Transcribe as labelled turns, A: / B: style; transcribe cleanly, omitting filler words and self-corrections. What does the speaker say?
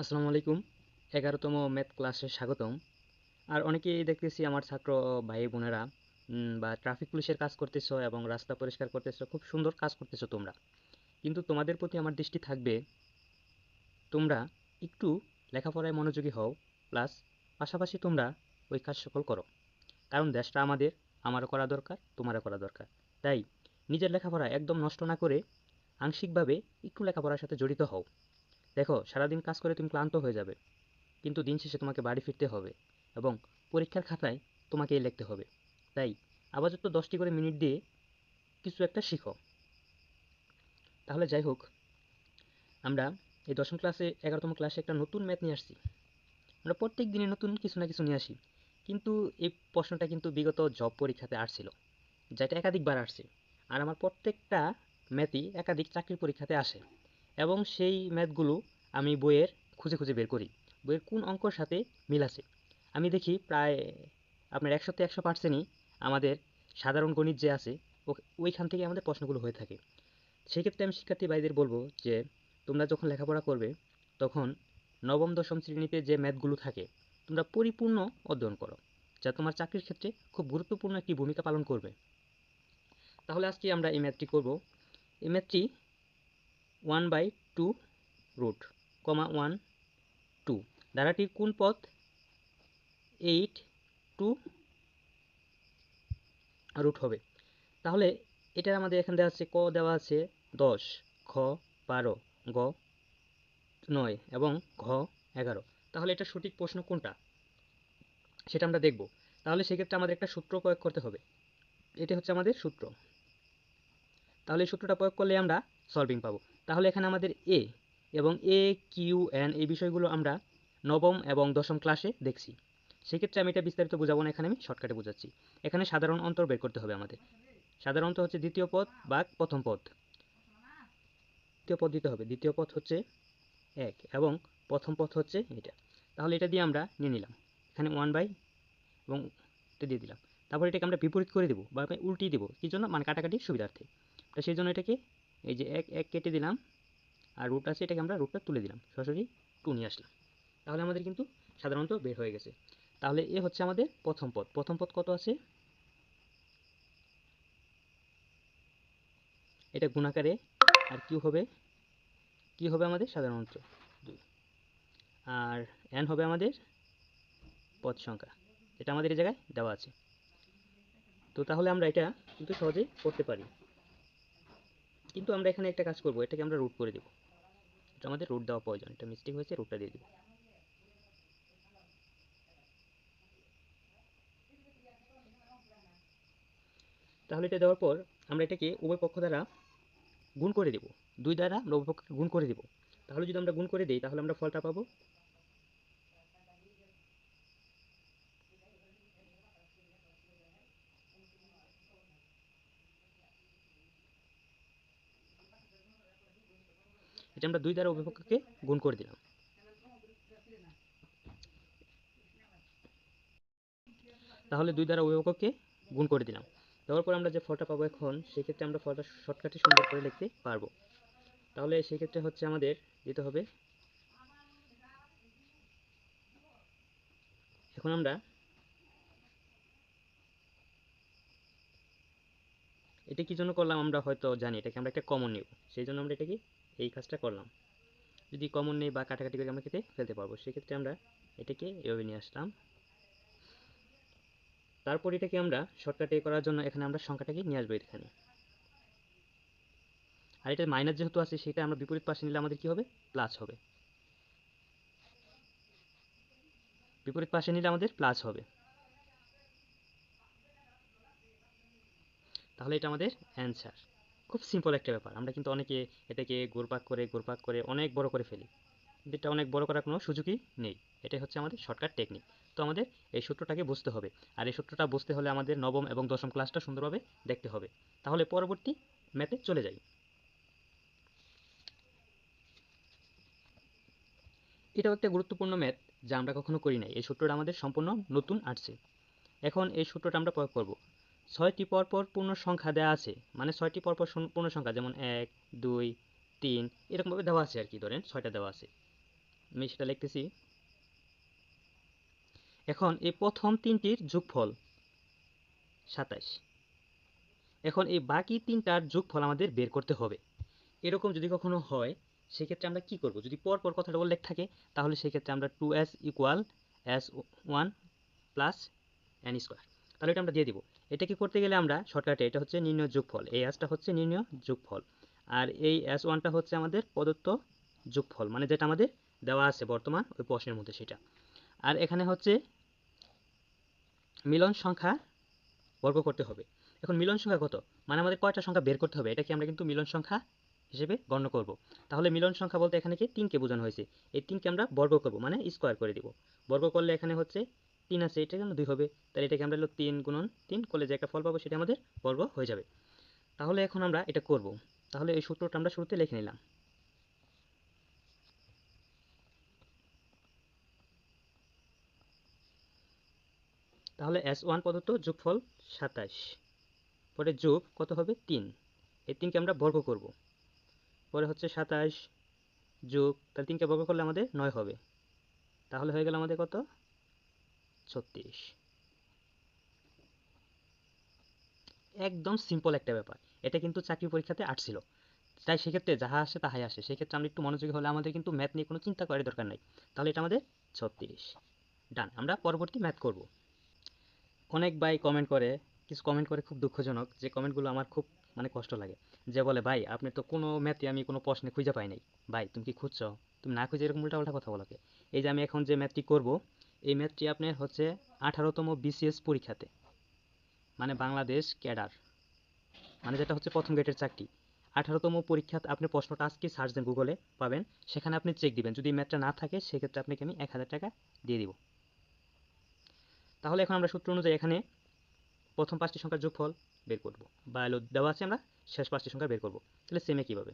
A: আসসালামু আলাইকুম। 11তম ম্যাথ ক্লাসে স্বাগতম। আর অনেকেই দেখতেছি আমার ছাত্র ভাই বোনেরা বা ট্রাফিক পুলিশের কাজ করতেছো এবং রাস্তা পরিষ্কার করতেছো, খুব সুন্দর কাজ করতেছো তোমরা। কিন্তু তোমাদের প্রতি আমার দৃষ্টি থাকবে, তোমরা একটু লেখাপড়ায় মনোযোগী হও, প্লাস পাশাপাশি তোমরা ওই কাজ সকল করো। কারণ দেশটা আমাদের, আমারও করা দরকার, তোমারও করা দরকার। তাই নিজের লেখাপড়া একদম নষ্ট না করে আংশিকভাবে একটু লেখাপড়ার সাথে জড়িত হও। দেখো, সারাদিন কাজ করে তুমি ক্লান্ত হয়ে যাবে, কিন্তু দিন শেষে তোমাকে বাড়ি ফিরতে হবে এবং পরীক্ষার খাতায় তোমাকেই লিখতে হবে। তাই আপাতত 10টি করে মিনিট দিয়ে কিছু একটা শিখো। তাহলে যাই হোক, আমরা এই দশম ক্লাসে 11তম ক্লাসে একটা নতুন ম্যাথ নিয়ে আসছি। আমরা প্রত্যেক দিনে নতুন কিছু না কিছু নিয়ে আসি, কিন্তু এই প্রশ্নটা কিন্তু বিগত জব পরীক্ষাতে আসছিল, যেটা একাধিকবার আসছে। আর আমার প্রত্যেকটা ম্যাথই একাধিক চাকরির পরীক্ষাতে আসে, এবং সেই ম্যাথগুলো আমি বইয়ের খুঁজে খুঁজে বের করি, বইয়ের কোন অঙ্কর সাথে মিল আছে। আমি দেখি প্রায় আপনার 100-তে 100%ই আমাদের সাধারণ গণিত যে আছে ওইখান থেকে আমাদের প্রশ্নগুলো হয়ে থাকে। সেক্ষেত্রে আমি শিক্ষার্থী ভাইদের বলবো যে তোমরা যখন লেখাপড়া করবে, তখন নবম দশম শ্রেণীতে যে ম্যাথগুলো থাকে তোমরা পরিপূর্ণ অধ্যয়ন করো, যা তোমার চাকরির ক্ষেত্রে খুব গুরুত্বপূর্ণ একটি ভূমিকা পালন করবে। তাহলে আজকে আমরা এই ম্যাথটি করব। এই ম্যাথটি 1/2 রুট কমা 1 2 ধারাটির কোন পদ 8 2 রুট হবে। তাহলে এটা আমাদের এখানে দেওয়া আছে, ক দেওয়া আছে 10, খ 12, গ 9 এবং ঘ 11। তাহলে এটা সঠিক প্রশ্ন কোনটা সেটা আমরা দেখব। তাহলে সেক্ষেত্রে আমাদের একটা সূত্র প্রয়োগ করতে হবে। এটা হচ্ছে আমাদের সূত্র। তাহলে এই সূত্রটা প্রয়োগ করলে আমরা সলভিং পাবো। তাহলে এখানে আমাদের এ এবং এ কিউ এন এই বিষয়গুলো আমরা নবম এবং দশম ক্লাসে দেখছি। সেক্ষেত্রে আমি এটা বিস্তারিত বুঝাবো না, এখানে আমি শর্টকাটে বুঝাচ্ছি। এখানে সাধারণ অন্তর বের করতে হবে আমাদের। সাধারণ অন্তর হচ্ছে দ্বিতীয় পদ বা প্রথম পদ। দ্বিতীয় পদ দিতে হবে, দ্বিতীয় পদ হচ্ছে 1 এবং প্রথম পদ হচ্ছে এটা। তাহলে এটা দিয়ে আমরা নিয়ে নিলাম, এখানে 1 বাই এবং এটা দিয়ে দিলাম। তারপর এটাকে আমরা বিপরীত করে দেবো বা উল্টিয়ে দেবো, কি জন্য, মানে কাটাকাটির সুবিধার্থে। তো সেই জন্য এটাকে এই যে 1 1 কেটে দিলাম, আর রুট আছে এটাকে আমরা রুটটা তুলে দিলাম, সরাসরি 2 নিয়ে আসলাম। তাহলে আমাদের কিন্তু সাধারণত বের হয়ে গেছে। তাহলে এ হচ্ছে আমাদের প্রথম পদ। প্রথম পদ কত আছে, এটা গুণাকারে, আর কিউ হবে, কি হবে আমাদের সাধারণত 2, আর এন হবে আমাদের পদ সংখ্যা, যেটা আমাদের এই জায়গায় দেওয়া আছে। তো তাহলে আমরা এটা কিন্তু সহজেই করতে পারি, কিন্তু আমরা এখানে একটা কাজ করব, এটাকে আমরা রুট করে দেব। এটা আমাদের রুট দেওয়া প্রয়োজন, এটা মিস্টেক হয়েছে, রুটটা দিয়ে দিব। তাহলে এটা দেওয়ার পর আমরা এটাকে উভয় পক্ষ দ্বারা গুণ করে দেব। 2 দ্বারা আমরা উভয় পক্ষকে গুণ করে দেব। তাহলে যদি আমরা গুণ করে দেই তাহলে আমরা ফলটা পাবো, এটা আমরা 2 দ্বারা উভয় পক্ষকে গুণ করে দিলাম। তাহলে 2 দ্বারা উভয় পক্ষকে গুণ করে দিলাম, দেওয়ার পর আমরা যে ফলটা পাবো এখন, সেক্ষেত্রে আমরা ফলটা শর্টকাটে সুন্দর করে লিখতে পারবো। তাহলে সেক্ষেত্রে হচ্ছে আমাদের দিতে হবে, এখন আমরা এটা কি জন্য করলাম আমরা হয়তো জানি, এটাকে আমরা একটা কমন নেব, সেই জন্য আমরা এটাকে এই কাজটা করলাম। যদি কমন নেই বা কাটাকাটি করে আমরা কেটে ফেলতে পারবো, সেক্ষেত্রে আমরা এটাকে এভাবে নিয়ে আসলাম। তারপর এটাকে আমরা শর্টকাটে করার জন্য এখানে আমরা সংখ্যাটাকে নিয়ে আসবো এখানে। আর এটা মাইনাস যেহেতু আছে, সেটা আমরা বিপরীত পাশে নিলে আমাদের কি হবে, প্লাস হবে। বিপরীত পাশে নিলে আমাদের প্লাস হবে। তাহলে এটা আমাদের অ্যান্সার। খুব সিম্পল একটা ব্যাপার, আমরা কিন্তু অনেকে এটাকে ঘুরপাক করে অনেক বড় করে ফেলি, কিন্তু এটা অনেক বড় করার কোনো সুযোগই নেই। এটাই হচ্ছে আমাদের শর্টকাট টেকনিক। তো আমাদের এই সূত্রটাকে বুঝতে হবে, আর এই সূত্রটা বুঝতে হলে আমাদের নবম এবং দশম ক্লাসটা সুন্দরভাবে দেখতে হবে। তাহলে পরবর্তী ম্যাথে চলে যাই। এটাও একটা গুরুত্বপূর্ণ ম্যাথ, যা আমরা কখনো করি নাই। এই সূত্রটা আমাদের সম্পূর্ণ নতুন আসছে। এখন এই সূত্রটা আমরা প্রয়োগ করব। 6টি পরপর পূর্ণ সংখ্যা দেওয়া আছে, মানে 6টি পরপর পূর্ণ সংখ্যা, যেমন 1 2 3 এরকমভাবে দেওয়া আছে আর কি, ধরেন 6টা দেওয়া আছে। আমি সেটা লিখতেছি। এখন এই প্রথম তিনটির যোগফল 27। এখন এই বাকি তিনটার যোগফল আমাদের বের করতে হবে। এরকম যদি কখনো হয় সেক্ষেত্রে আমরা কি করব, যদি পর কথাটা উল্লেখ থাকে তাহলে সেক্ষেত্রে আমরা 2s equal s1 plus n square, তাহলে এটা আমরা দিয়ে দিব। এটা কি করতে গেলে আমরা শর্টকাটে, এটা হচ্ছে নির্ণয় যোগফল, এই এসটা হচ্ছে নির্ণয় যোগফল, আর এই s1টা হচ্ছে আমাদের প্রদত্ত যোগফল, মানে যেটা আমাদের দেওয়া আছে বর্তমান ওই প্রশ্নের মধ্যে সেটা। আর এখানে হচ্ছে মিলন সংখ্যা বর্গ করতে হবে। এখন মিলন সংখ্যা কত, মানে আমাদের কয়টা সংখ্যা বের করতে হবে, এটা কি আমরা কিন্তু মিলন সংখ্যা হিসেবে গণ্য করব। তাহলে মিলন সংখ্যা বলতে এখানে কি 3কে বোঝানো হয়েছে, এই 3কে আমরা বর্গ করব, মানে স্কোয়ার করে দিব। বর্গ করলে এখানে হচ্ছে 3 আছে, এটা কেন 2 হবে, তাহলে এটাকে আমরা 3 গুণন 3 করলে যে একটা ফল পাবো সেটা আমাদের বর্গ হয়ে যাবে। তাহলে এখন আমরা এটা করব। তাহলে এই সূত্রটা আমরা শুরুতে লিখে নিলাম। তাহলে s1 প্রদত্ত, যোগফল 27, পরে যোগ কত হবে 3, এই 3কে আমরা বর্গ করব, পরে হচ্ছে 27 যোগ, তাহলে 3কে বর্গ করলে আমাদের 9 হবে, তাহলে হয়ে গেল আমাদের কত 36। একদম সিম্পল একটা ব্যাপার, এটা কিন্তু চাকরি পরীক্ষাতে আসছিল, তাই সেক্ষেত্রে যাহা আসে তাহাই আসে, সেক্ষেত্রে আমরা একটু মনোযোগী হলে আমাদের কিন্তু ম্যাথ নিয়ে কোনো চিন্তা করার দরকার নাই। তাহলে এটা আমাদের 36 ডান। আমরা পরবর্তী ম্যাথ করব। অনেক ভাই কমেন্ট করে, কিছু কমেন্ট করে খুব দুঃখজনক, যে কমেন্টগুলো আমার খুব মানে কষ্ট লাগে, যে বলে ভাই আপনি তো কোনো ম্যাথে আমি কোনো প্রশ্নে খুঁজে পাই নাই। ভাই তুমি কি খুঁজছো, তুমি না খুঁজে এরকম উল্টাপাল্টা কথা বলাকে। এই যে আমি এখন যে ম্যাথটি করব, এই ম্যাথটি আপনার হচ্ছে 18তম বিসিএস পরীক্ষাতে, মানে বাংলাদেশ ক্যাডার, মানে যেটা হচ্ছে প্রথম গেটের চাকরি, 18তম পরীক্ষাতে আপনি প্রশ্নটা আজকে সার্চ দেন গুগলে পাবেন, সেখানে আপনি চেক দিবেন, যদি ম্যাথটা না থাকে সেক্ষেত্রে আপনাকে আমি 1000 টাকা দিয়ে দিব। তাহলে এখন আমরা সূত্র অনুযায়ী এখানে প্রথম 5টি সংখ্যার যোগফল বের করব, বা দেওয়া আছে আমরা শেষ 5টি সংখ্যা বের করব। তাহলে সেমে কিভাবে,